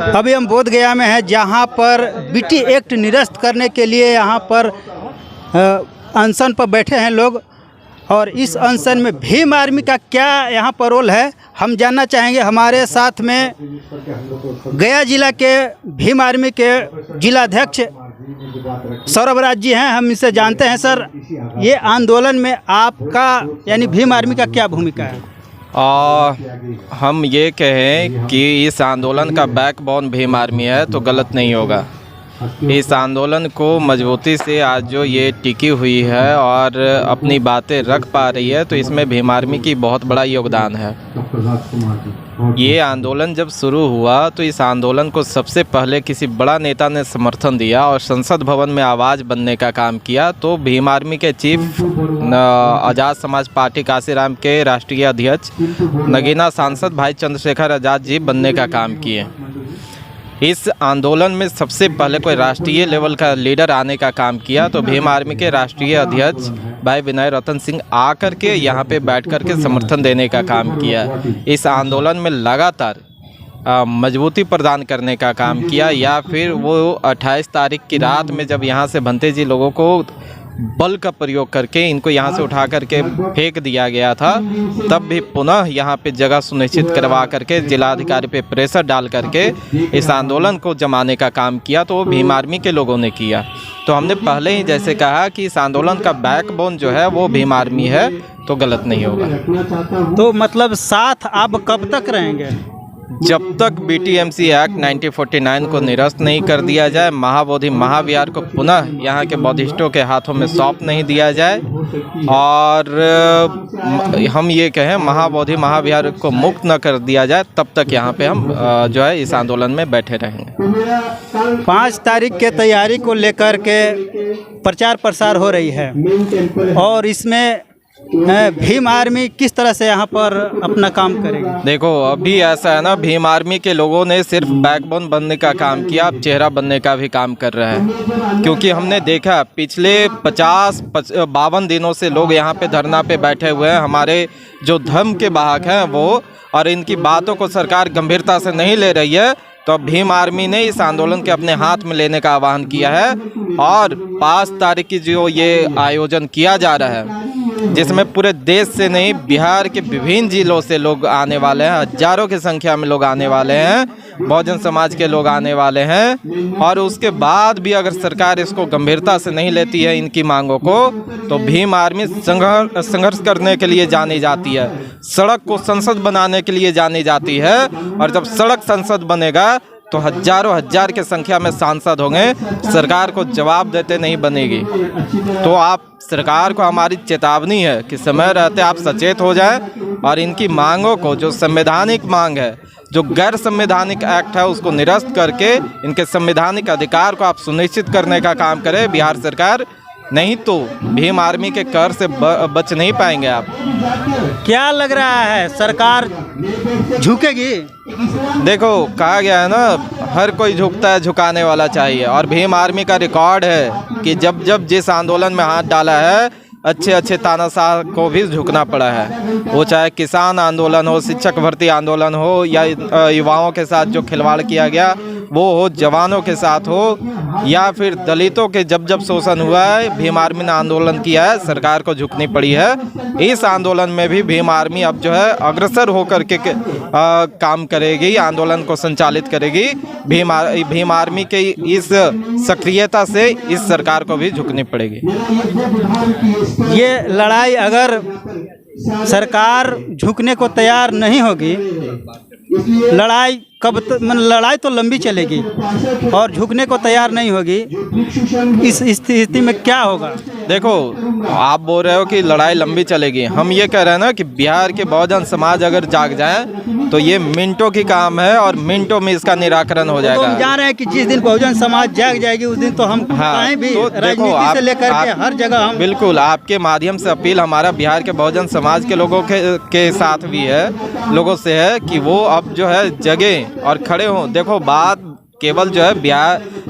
होता है? अभी हम बोध गया में हैं, जहाँ पर बीटी एक्ट निरस्त करने के लिए यहाँ पर अनशन पर बैठे हैं लोग। और इस अनशन में भीम आर्मी का क्या यहाँ पर रोल है, हम जानना चाहेंगे। हमारे साथ में गया जिला के भीम आर्मी के जिलाध्यक्ष सौरभ राज जी हैं, हम इनसे जानते हैं। सर, ये आंदोलन में आपका यानी भीम आर्मी का क्या भूमिका है? हम ये कहें कि इस आंदोलन का बैकबोन भीम आर्मी है तो गलत नहीं होगा। इस आंदोलन को मजबूती से आज जो ये टिकी हुई है और अपनी बातें रख पा रही है, तो इसमें भीम आर्मी की बहुत बड़ा योगदान है। ये आंदोलन जब शुरू हुआ तो इस आंदोलन को सबसे पहले किसी बड़ा नेता ने समर्थन दिया और संसद भवन में आवाज़ बनने का काम किया, तो भीम आर्मी के चीफ आज़ाद समाज पार्टी काशीराम के राष्ट्रीय अध्यक्ष नगीना सांसद भाई चंद्रशेखर आज़ाद जी बनने का काम किए। इस आंदोलन में सबसे पहले कोई राष्ट्रीय लेवल का लीडर आने का काम किया, तो भीम आर्मी के राष्ट्रीय अध्यक्ष भाई विनय रतन सिंह आकर के यहाँ पे बैठ कर के समर्थन देने का काम किया। इस आंदोलन में लगातार मजबूती प्रदान करने का काम किया। या फिर वो 28 तारीख की रात में जब यहाँ से भंते जी लोगों को बल का प्रयोग करके इनको यहाँ से उठा करके फेंक दिया गया था, तब भी पुनः यहाँ पे जगह सुनिश्चित करवा करके जिलाधिकारी पे प्रेशर डाल करके इस आंदोलन को जमाने का काम किया, तो वो भीम आर्मी के लोगों ने किया। तो हमने पहले ही जैसे कहा कि इस आंदोलन का बैकबोन जो है वो भीम आर्मी है, तो गलत नहीं होगा। तो मतलब साथ आप कब तक रहेंगे? जब तक बीटीएमसी एक्ट 1949 को निरस्त नहीं कर दिया जाए, महाबोधि महाविहार को पुनः यहाँ के बौद्धिस्टों के हाथों में सौंप नहीं दिया जाए, और हम ये कहें महाबोधि महाविहार को मुक्त न कर दिया जाए, तब तक यहाँ पे हम जो है इस आंदोलन में बैठे रहेंगे। 5 तारीख के तैयारी को लेकर के प्रचार प्रसार हो रही है, और इसमें भीम आर्मी किस तरह से यहाँ पर अपना काम करेगी? देखो, अभी ऐसा है ना, भीम आर्मी के लोगों ने सिर्फ बैकबोन बनने का काम किया, अब चेहरा बनने का भी काम कर रहे हैं। क्योंकि हमने देखा पिछले 52 दिनों से लोग यहाँ पे धरना पे बैठे हुए हैं, हमारे जो धर्म के वाहक हैं वो, और इनकी बातों को सरकार गंभीरता से नहीं ले रही है। तो भीम आर्मी ने इस आंदोलन के अपने हाथ में लेने का आह्वान किया है, और 5 तारीख की जो ये आयोजन किया जा रहा है, जिसमें पूरे देश से नहीं बिहार के विभिन्न जिलों से लोग आने वाले हैं, हजारों की संख्या में लोग आने वाले हैं, बहुजन समाज के लोग आने वाले हैं। और उसके बाद भी अगर सरकार इसको गंभीरता से नहीं लेती है इनकी मांगों को, तो भीम आर्मी संघर्ष करने के लिए जानी जाती है, सड़क को संसद बनाने के लिए जानी जाती है। और जब सड़क संसद बनेगा तो हजारों हजार की संख्या में सांसद होंगे, सरकार को जवाब देते नहीं बनेगी। तो आप सरकार को हमारी चेतावनी है कि समय रहते आप सचेत हो जाएं, और इनकी मांगों को, जो संवैधानिक मांग है, जो गैर संवैधानिक एक्ट है, उसको निरस्त करके इनके संवैधानिक अधिकार को आप सुनिश्चित करने का काम करें बिहार सरकार। नहीं तो भीम आर्मी के कर से बच नहीं पाएंगे आप। क्या लग रहा है, सरकार झुकेगी? देखो, कहा गया है ना, हर कोई झुकता है, झुकाने वाला चाहिए। और भीम आर्मी का रिकॉर्ड है कि जब जब जिस आंदोलन में हाथ डाला है, अच्छे अच्छे तानाशाह को भी झुकना पड़ा है। वो चाहे किसान आंदोलन हो, शिक्षक भर्ती आंदोलन हो, या युवाओं के साथ जो खिलवाड़ किया गया वो हो, जवानों के साथ हो, या फिर दलितों के जब जब शोषण हुआ है, भीम आर्मी ने आंदोलन किया है, सरकार को झुकनी पड़ी है। इस आंदोलन में भी भीम आर्मी अब जो है अग्रसर होकर के काम करेगी, आंदोलन को संचालित करेगी। भीम आर्मी के इस सक्रियता से इस सरकार को भी झुकनी पड़ेगी। ये लड़ाई अगर सरकार झुकने को तैयार नहीं होगी, लड़ाई कब तक, लड़ाई तो लंबी चलेगी, और झुकने को तैयार नहीं होगी, इस स्थिति में क्या होगा? देखो, आप बोल रहे हो कि लड़ाई लंबी चलेगी, हम ये कह रहे हैं ना कि बिहार के बहुजन समाज अगर जाग जाए तो ये मिनटों की काम है, और मिनटों में इसका निराकरण हो जाएगा। तो हम जान रहे हैं कि जिस दिन बहुजन समाज जाग जाएगी उस दिन तो हम कहीं भी तो राजनीति से लेकर के हर जगह हम बिल्कुल आपके माध्यम से अपील हमारा बिहार के बहुजन समाज के लोगों के साथ भी है, लोगों से है कि वो अब जो है जगें और खड़े हों। देखो, बात केवल जो है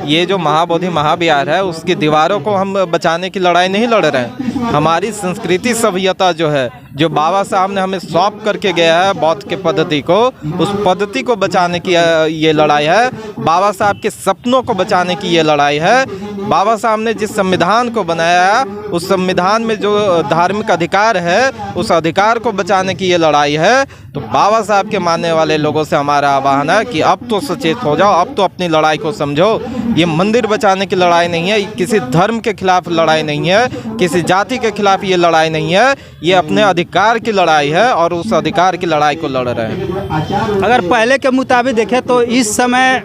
ये जो महाबोधि महाविहार है उसकी दीवारों को हम बचाने की लड़ाई नहीं लड़ रहे हैं। हमारी संस्कृति सभ्यता जो है, जो बाबा साहब ने हमें सौंप करके गया है बौद्ध के पद्धति को, उस पद्धति को बचाने की ये लड़ाई है। बाबा साहब के सपनों को बचाने की ये लड़ाई है। बाबा साहब ने जिस संविधान को बनाया, उस संविधान में जो धार्मिक अधिकार है, उस अधिकार को बचाने की ये लड़ाई है। तो बाबा साहब के मानने वाले लोगों से हमारा आह्वान है कि अब तो सचेत हो जाओ, अब तो अपनी लड़ाई को समझो। ये मंदिर बचाने की लड़ाई नहीं है, किसी धर्म के खिलाफ लड़ाई नहीं है, किसी जाति के खिलाफ ये लड़ाई नहीं है, ये अपने अधिकार की लड़ाई है और उस अधिकार की लड़ाई को लड़ रहे हैं। अगर पहले के मुताबिक देखें तो इस समय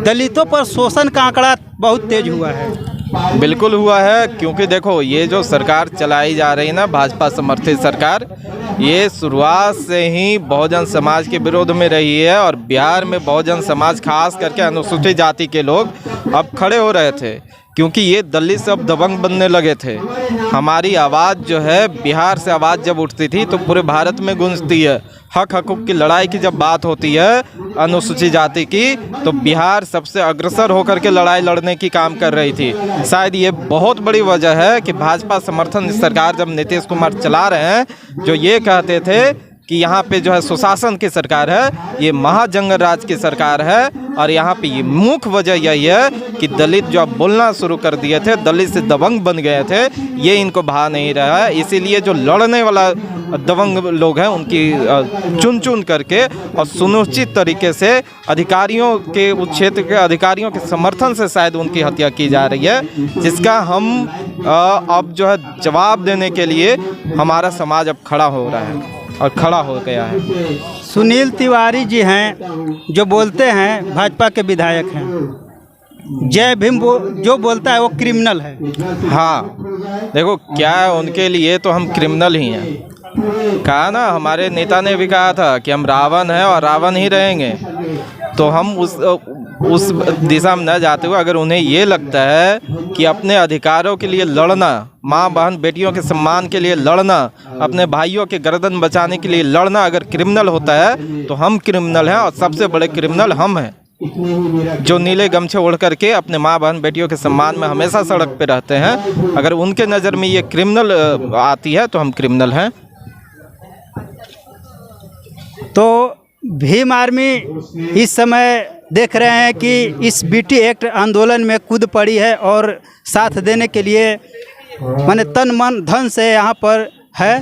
दलितों पर शोषण का आंकड़ा बहुत तेज हुआ है। बिल्कुल हुआ है, क्योंकि देखो ये जो सरकार चलाई जा रही है ना, भाजपा समर्थित सरकार, ये शुरुआत से ही बहुजन समाज के विरोध में रही है। और बिहार में बहुजन समाज, खास करके अनुसूचित जाति के लोग अब खड़े हो रहे थे, क्योंकि ये दलित सब दबंग बनने लगे थे। हमारी आवाज़ जो है, बिहार से आवाज़ जब उठती थी तो पूरे भारत में गूंजती है। हक हकूक़ की लड़ाई की जब बात होती है अनुसूचित जाति की, तो बिहार सबसे अग्रसर होकर के लड़ाई लड़ने की काम कर रही थी। शायद ये बहुत बड़ी वजह है कि भाजपा समर्थन सरकार जब नीतीश कुमार चला रहे हैं, जो ये कहते थे कि यहाँ पे जो है सुशासन की सरकार है, ये महाजंगल राज की सरकार है। और यहाँ पे ये मुख्य वजह यही है कि दलित जो अब बोलना शुरू कर दिए थे, दलित से दबंग बन गए थे, ये इनको भा नहीं रहा है। इसीलिए जो लड़ने वाला दबंग लोग हैं उनकी चुन चुन करके और सुनिश्चित तरीके से अधिकारियों के, उस क्षेत्र के अधिकारियों के समर्थन से शायद उनकी हत्या की जा रही है, जिसका हम अब जो है जवाब देने के लिए हमारा समाज अब खड़ा हो रहा है और खड़ा हो गया है। सुनील तिवारी जी हैं, जो बोलते हैं भाजपा के विधायक हैं, जय भीम जो बोलता है वो क्रिमिनल है। हाँ, देखो क्या है, उनके लिए तो हम क्रिमिनल ही हैं। कहा ना, हमारे नेता ने भी कहा था कि हम रावण हैं और रावण ही रहेंगे। तो हम उस दिशा में न जाते हुए, अगर उन्हें ये लगता है कि अपने अधिकारों के लिए लड़ना, माँ बहन बेटियों के सम्मान के लिए लड़ना, अपने भाइयों के गर्दन बचाने के लिए लड़ना अगर क्रिमिनल होता है, तो हम क्रिमिनल हैं और सबसे बड़े क्रिमिनल हम हैं, जो नीले गमछे ओढ़ करके अपने माँ बहन बेटियों के सम्मान में हमेशा सड़क पे रहते हैं। अगर उनके नज़र में ये क्रिमिनल आती है तो हम क्रिमिनल हैं। तो भीम आर्मी इस समय देख रहे हैं कि इस बीटी एक्ट आंदोलन में कूद पड़ी है और साथ देने के लिए माने तन मन धन से यहाँ पर है।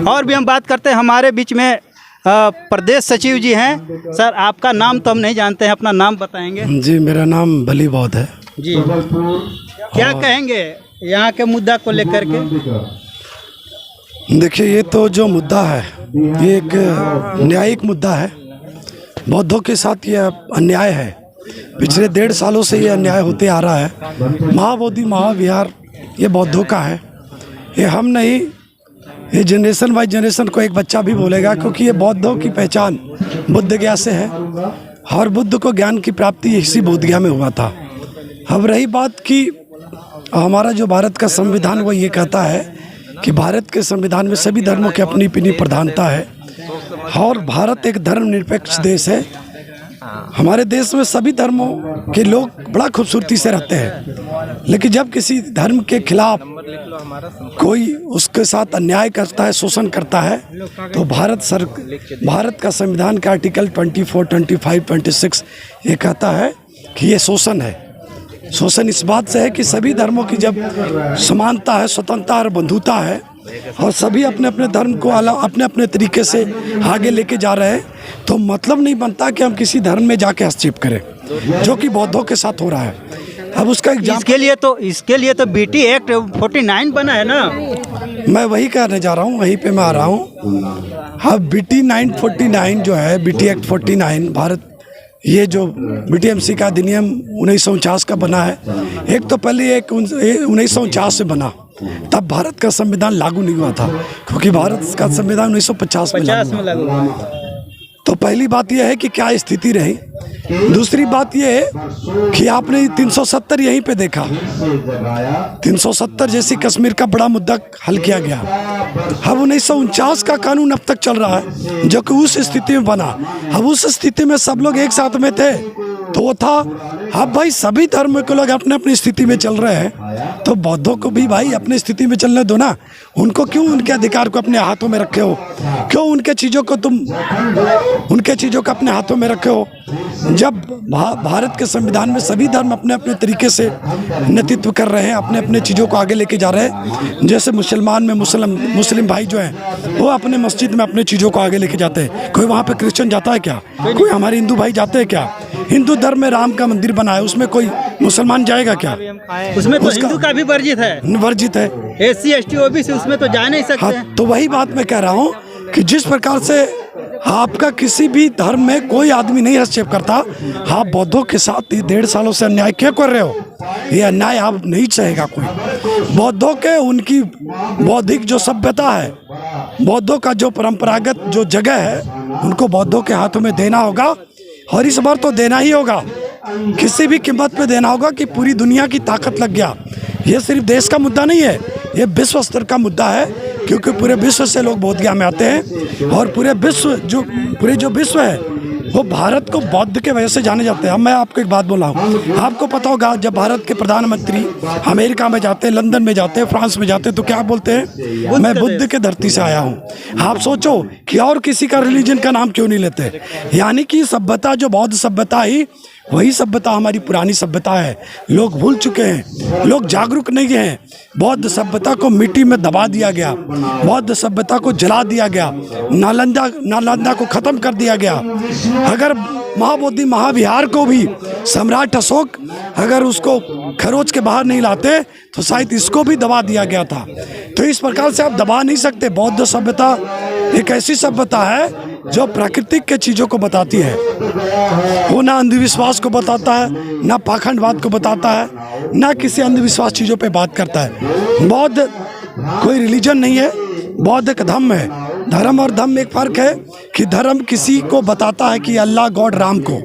और भी हम बात करते हैं, हमारे बीच में प्रदेश सचिव जी हैं। सर, आपका नाम तो हम नहीं जानते हैं, अपना नाम बताएंगे? जी, मेरा नाम बली बौद्ध है जी। क्या कहेंगे यहाँ के मुद्दा को लेकर के? देखिए, ये तो जो मुद्दा है ये एक न्यायिक मुद्दा है। बौद्धों के साथ ये अन्याय है। पिछले 1.5 सालों से ये अन्याय होते आ रहा है। महाबोधि महाविहार ये बौद्धों का है, ये हम नहीं, ये जनरेशन बाई जनरेशन को एक बच्चा भी बोलेगा, क्योंकि ये बौद्धों की पहचान बुद्ध गया से है और बुद्ध को ज्ञान की प्राप्ति इसी बोध गया में हुआ था। अब रही बात कि हमारा जो भारत का संविधान वो ये कहता है कि भारत के संविधान में सभी धर्मों की अपनी अपनी प्रधानता है और भारत एक धर्मनिरपेक्ष देश है। हमारे देश में सभी धर्मों के लोग बड़ा खूबसूरती से रहते हैं, लेकिन जब किसी धर्म के खिलाफ कोई उसके साथ अन्याय करता है, शोषण करता है, तो भारत का संविधान का आर्टिकल 24, 25, 26 ये कहता है कि ये शोषण है। शोषण इस बात से है कि सभी धर्मों की जब समानता है, स्वतंत्रता और बंधुता है और सभी अपने अपने धर्म को अपने अपने तरीके से आगे लेके जा रहे हैं, तो मतलब नहीं बनता कि हम किसी धर्म में जाके हस्तक्षेप करें, जो कि बौद्धों के साथ हो रहा है। अब उसका इसके लिए तो बीटी एक्ट 49 बना है ना। मैं वही कहने जा रहा हूँ, वहीं पे मैं आ रहा हूँ। अब बीटी 949 जो है, बीटी एक्ट 49, भारत ये जो बीटीएमसी का अधिनियम 1949 का बना है। एक तो पहले एक 1949 से बना, तब भारत का संविधान लागू नहीं हुआ था, क्योंकि भारत का संविधान 1950 में लागू हुआ। तो पहली बात यह है कि क्या स्थिति रही। दूसरी बात यह है कि आपने 370 यहीं पे देखा, 370 जैसी कश्मीर का बड़ा मुद्दा हल किया गया। अब 1949 का कानून अब तक चल रहा है, जो कि उस स्थिति में बना। अब उस स्थिति में सब लोग एक साथ में थे, तो वो था। अब भाई सभी धर्म के लोग अपने अपनी स्थिति में चल रहे हैं, तो बौद्धों को भी भाई अपनी स्थिति में चलने दो ना। उनको क्यों उनके अधिकार को अपने हाथों में रखे हो? क्यों उनके चीज़ों को अपने हाथों में रखे हो? जब भारत के संविधान में सभी धर्म अपने अपने तरीके से नेतृत्व कर रहे हैं, अपने अपने चीज़ों को आगे लेके जा रहे हैं। जैसे मुसलमान में मुस्लिम भाई जो हैं वो अपने मस्जिद में अपने चीज़ों को आगे लेके जाते हैं। कोई वहाँ पे क्रिश्चियन जाता है क्या? कोई हमारे हिंदू भाई जाते हैं क्या? हिंदू धर्म में राम का मंदिर बना है, उसमें कोई मुसलमान जाएगा क्या? उसमें तो हिंदू का भी वर्जित है। SC ST OBC उसमें तो जा नहीं सकते। हाँ, तो वही बात मैं कह रहा हूँ कि जिस प्रकार से आपका किसी भी धर्म में कोई आदमी नहीं हस्तक्षेप करता, आप बौद्धों के साथ 1.5 सालों से अन्याय क्यों कर रहे हो? ये अन्याय आप नहीं चाहेगा कोई। बौद्धों के उनकी बौद्धिक जो सभ्यता है, बौद्धों का जो परंपरागत जो जगह है, उनको बौद्धों के हाथों में देना होगा। और इस बार तो देना ही होगा, किसी भी कीमत पे देना होगा कि पूरी दुनिया की ताकत लग गया। ये सिर्फ देश का मुद्दा नहीं है, ये विश्व स्तर का मुद्दा है, क्योंकि पूरे विश्व से लोग बोध गया में आते हैं। और पूरे जो विश्व है वो भारत को बौद्ध के वजह से जाने जाते हैं। अब मैं आपको एक बात बोला हूँ, आपको पता होगा जब भारत के प्रधानमंत्री अमेरिका में जाते हैं, लंदन में जाते हैं, फ्रांस में जाते हैं, तो क्या बोलते हैं? मैं बुद्ध के धरती से आया हूँ। आप सोचो कि और किसी का रिलीजन का नाम क्यों नहीं लेते? यानी कि सभ्यता जो बौद्ध सभ्यता ही वही सभ्यता हमारी पुरानी सभ्यता है। लोग भूल चुके हैं, लोग जागरूक नहीं हैं। बौद्ध सभ्यता को मिट्टी में दबा दिया गया, बौद्ध सभ्यता को जला दिया गया, नालंदा को ख़त्म कर दिया गया। अगर महाबोधि महाविहार को भी सम्राट अशोक अगर उसको खरोच के बाहर नहीं लाते तो शायद इसको भी दबा दिया गया था। तो इस प्रकार से आप दबा नहीं सकते। बौद्ध सभ्यता एक ऐसी सभ्यता है जो प्राकृतिक के चीज़ों को बताती है। वो ना अंधविश्वास को बताता है, ना पाखंडवाद को बताता है, ना किसी अंधविश्वास चीज़ों पे बात करता है। बौद्ध कोई रिलीजन नहीं है, बौद्ध एक धर्म है। धर्म और धर्म में एक फ़र्क है कि धर्म किसी को बताता है कि अल्लाह गॉड राम को,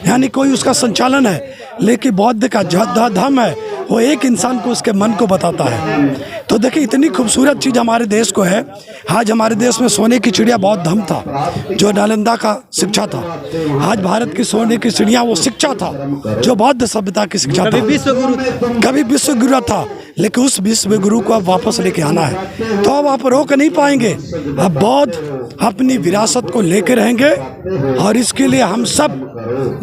यानी कोई उसका संचालन है, लेकिन बौद्ध का धर्म है वो एक इंसान को उसके मन को बताता है। तो देखिए इतनी खूबसूरत चीज़ हमारे देश को है। आज हमारे देश में सोने की चिड़िया बौद्ध धर्म था, जो नालंदा का शिक्षा था। आज भारत की सोने की चिड़िया वो शिक्षा था, जो बौद्ध सभ्यता की शिक्षा था। कभी विश्व गुरु था, लेकिन उस विश्व गुरु को अब वापस लेके आना है। तो अब आप रोक नहीं पाएंगे। अब बौद्ध अपनी विरासत को लेके रहेंगे, और इसके लिए हम सब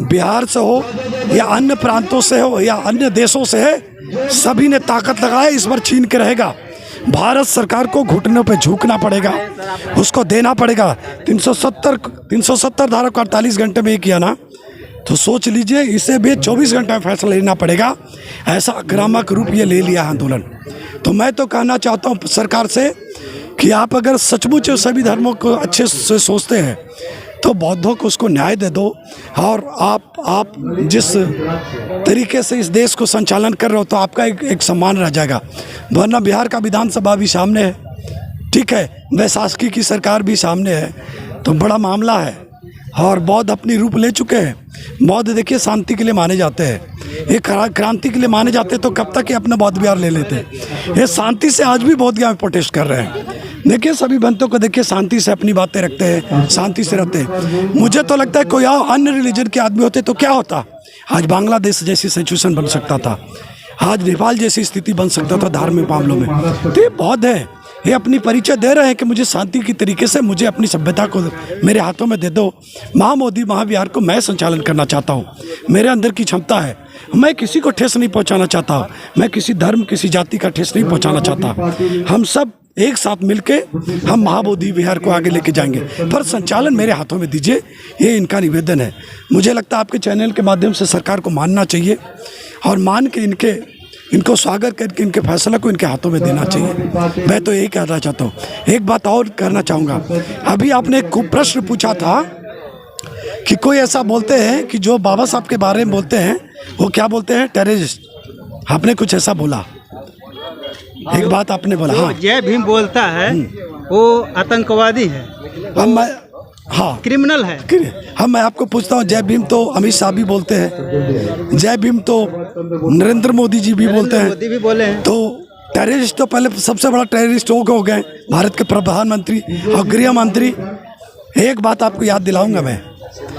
बिहार से हो या अन्य प्रांतों से हो या अन्य देशों से है, सभी ने ताकत लगाए। इस बार छीन के रहेगा। भारत सरकार को घुटनों पे झुकना पड़ेगा, उसको देना पड़ेगा। 370 धारा को 48 घंटे में ही किया ना, तो सोच लीजिए इसे भी 24 घंटे में फैसला लेना पड़ेगा। ऐसा आक्रामक रूप ये ले लिया आंदोलन। तो मैं तो कहना चाहता हूँ सरकार से कि आप अगर सचमुच सभी धर्मों को अच्छे से सोचते हैं तो बौद्धों को उसको न्याय दे दो। और आप जिस तरीके से इस देश को संचालन कर रहे हो तो आपका एक सम्मान रह जाएगा। वरना बिहार का विधानसभा भी सामने है, ठीक है, वैशाखी की सरकार भी सामने है, तो बड़ा मामला है। और बौद्ध अपनी रूप ले चुके हैं। बौद्ध देखिए शांति के लिए माने जाते हैं, ये क्रांति के लिए माने जाते हैं, तो कब तक ये अपना बौद्ध विहार ले लेते हैं। ये शांति से आज भी बौद्ध विहार में प्रोटेस्ट कर रहे हैं। देखिए सभी बंतों को देखिए शांति से अपनी बातें रखते हैं, शांति से रहते हैं। मुझे तो लगता है कोई अन्य रिलीजन के आदमी होते तो क्या होता? आज बांग्लादेश जैसी सिचुएशन बन सकता था, आज नेपाल जैसी स्थिति बन सकता था धार्मिक मामलों में। तो ये बौद्ध है, ये अपनी परिचय दे रहे हैं कि मुझे शांति की तरीके से मुझे अपनी सभ्यता को मेरे हाथों में दे दो। महाबोधि महाविहार को मैं संचालन करना चाहता हूँ, मेरे अंदर की क्षमता है। मैं किसी को ठेस नहीं पहुँचाना चाहता, मैं किसी धर्म किसी जाति का ठेस नहीं पहुँचाना चाहता। हम सब एक साथ मिलके हम महाबोधि विहार को आगे लेके जाएंगे, पर संचालन मेरे हाथों में दीजिए, ये इनका निवेदन है। मुझे लगता है आपके चैनल के माध्यम से सरकार को मानना चाहिए और मान के इनको स्वागत करके इनके फैसला को इनके हाथों में देना चाहिए। मैं तो यही कहना चाहता हूँ। एक बात और करना चाहूँगा, अभी आपने एक प्रश्न पूछा था कि कोई ऐसा बोलते हैं कि जो बाबा साहब के बारे में बोलते हैं वो क्या बोलते हैं, टेररिस्ट। आपने कुछ ऐसा बोला, एक बात आपने बोला। हाँ, जय भीम बोलता है वो आतंकवादी है, हाँ क्रिमिनल है। हम मैं आपको पूछता हूँ, जय भीम तो अमित शाह भी बोलते हैं, जय भीम तो नरेंद्र मोदी जी भी बोलते हैं, मोदी भी बोले हैं। तो टेररिस्ट तो पहले सबसे बड़ा टेररिस्ट हो गए भारत के प्रधानमंत्री और गृह मंत्री। एक बात आपको याद दिलाऊंगा मैं,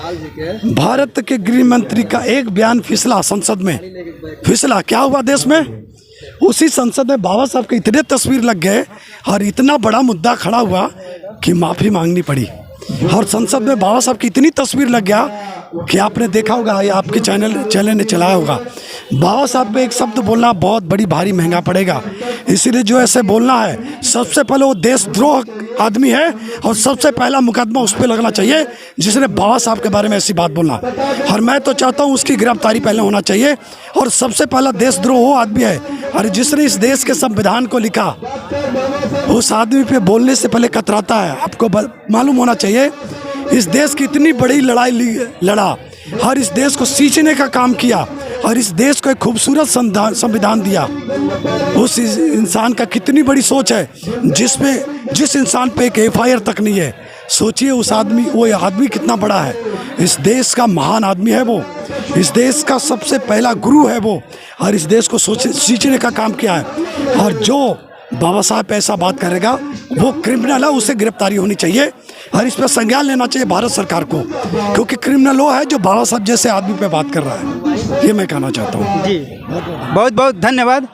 भारत के गृह मंत्री का एक बयान फिसला संसद में। फिसला क्या हुआ देश में? उसी संसद में बाबा साहब के इतने तस्वीर लग गए और इतना बड़ा मुद्दा खड़ा हुआ कि माफ़ी मांगनी पड़ी। और संसद में बाबा साहब की इतनी तस्वीर लग गया कि आपने देखा होगा या आपके चैनल ने चलाया होगा, बाबा साहब पे एक शब्द बोलना बहुत बड़ी भारी महंगा पड़ेगा। इसीलिए जो ऐसे बोलना है, सबसे पहले वो देशद्रोह आदमी है और सबसे पहला मुकदमा उस पर लगना चाहिए जिसने बाबा साहब के बारे में ऐसी बात बोलना। और मैं तो चाहता हूँ उसकी गिरफ्तारी पहले होना चाहिए। और सबसे पहला देशद्रोह वो आदमी है और जिसने इस देश के संविधान को लिखा, उस आदमी पे बोलने से पहले कतराता है। आपको मालूम होना चाहिए इस देश की इतनी बड़ी लड़ाई लड़ा और इस देश को सींचने का काम किया और इस देश को एक खूबसूरत संविधान दिया। उस इंसान का कितनी बड़ी सोच है जिस इंसान पे एक FIR तक नहीं है। सोचिए वो आदमी कितना बड़ा है। इस देश का महान आदमी है वो, इस देश का सबसे पहला गुरु है वो और इस देश को सींचने का काम किया है। और जो बाबा साहब पे ऐसा बात करेगा वो क्रिमिनल है, उसे गिरफ्तारी होनी चाहिए और इस पर संज्ञान लेना चाहिए भारत सरकार को, क्योंकि क्रिमिनल वो है जो बाबा साहब जैसे आदमी पे बात कर रहा है। ये मैं कहना चाहता हूँ। जी बहुत बहुत धन्यवाद।